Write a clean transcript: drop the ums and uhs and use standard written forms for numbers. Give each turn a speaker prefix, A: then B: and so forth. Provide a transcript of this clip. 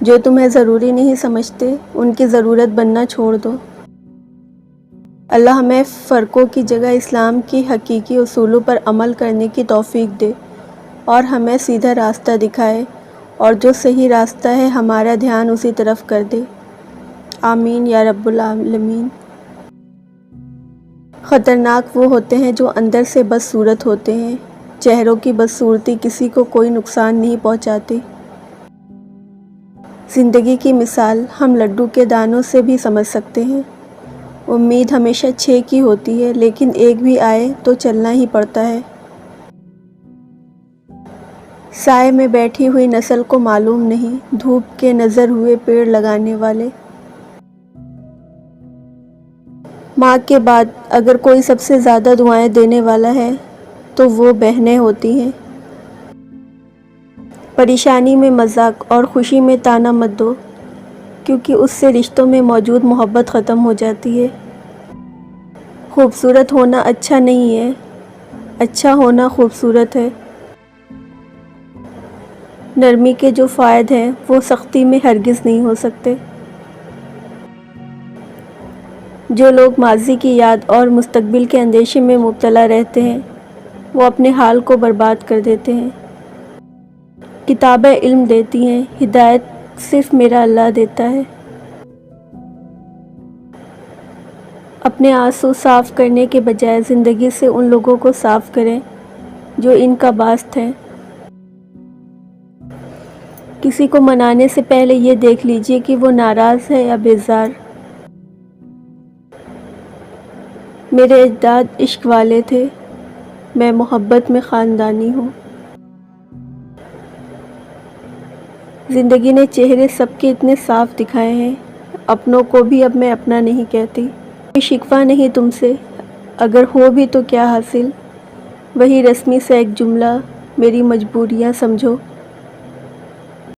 A: جو تمہیں ضروری نہیں سمجھتے ان کی ضرورت بننا چھوڑ دو۔ اللہ ہمیں فرقوں کی جگہ اسلام کی حقیقی اصولوں پر عمل کرنے کی توفیق دے اور ہمیں سیدھا راستہ دکھائے، اور جو صحیح راستہ ہے ہمارا دھیان اسی طرف کر دے۔ آمین یا رب العالمین۔ خطرناک وہ ہوتے ہیں جو اندر سے بدصورت ہوتے ہیں۔ چہروں کی بدصورتی کسی کو کوئی نقصان نہیں پہنچاتی۔ زندگی کی مثال ہم لڈو کے دانوں سے بھی سمجھ سکتے ہیں۔ امید ہمیشہ 6 کی ہوتی ہے، لیکن ایک بھی آئے تو چلنا ہی پڑتا ہے۔ سائے میں بیٹھی ہوئی نسل کو معلوم نہیں دھوپ کے نظر ہوئے پیڑ لگانے والے۔ ماں کے بعد اگر کوئی سب سے زیادہ دعائیں دینے والا ہے تو وہ بہنیں ہوتی ہیں۔ پریشانی میں مذاق اور خوشی میں طعنہ مت دو، کیونکہ اس سے رشتوں میں موجود محبت ختم ہو جاتی ہے۔ خوبصورت ہونا اچھا نہیں ہے، اچھا ہونا خوبصورت ہے۔ نرمی کے جو فوائد ہیں وہ سختی میں ہرگز نہیں ہو سکتے۔ جو لوگ ماضی کی یاد اور مستقبل کے اندیشے میں مبتلا رہتے ہیں وہ اپنے حال کو برباد کر دیتے ہیں۔ کتابیں علم دیتی ہیں، ہدایت صرف میرا اللہ دیتا ہے۔ اپنے آنسو صاف کرنے کے بجائے زندگی سے ان لوگوں کو صاف کریں جو ان کا باعث ہیں۔ کسی کو منانے سے پہلے یہ دیکھ لیجئے کہ وہ ناراض ہے یا بیزار۔ میرے اجداد عشق والے تھے، میں محبت میں خاندانی ہوں۔ زندگی نے چہرے سب کے اتنے صاف دکھائے ہیں، اپنوں کو بھی اب میں اپنا نہیں کہتی۔ کوئی شکوہ نہیں تم سے، اگر ہو بھی تو کیا حاصل، وہی رسمی سا ایک جملہ، میری مجبوریاں سمجھو۔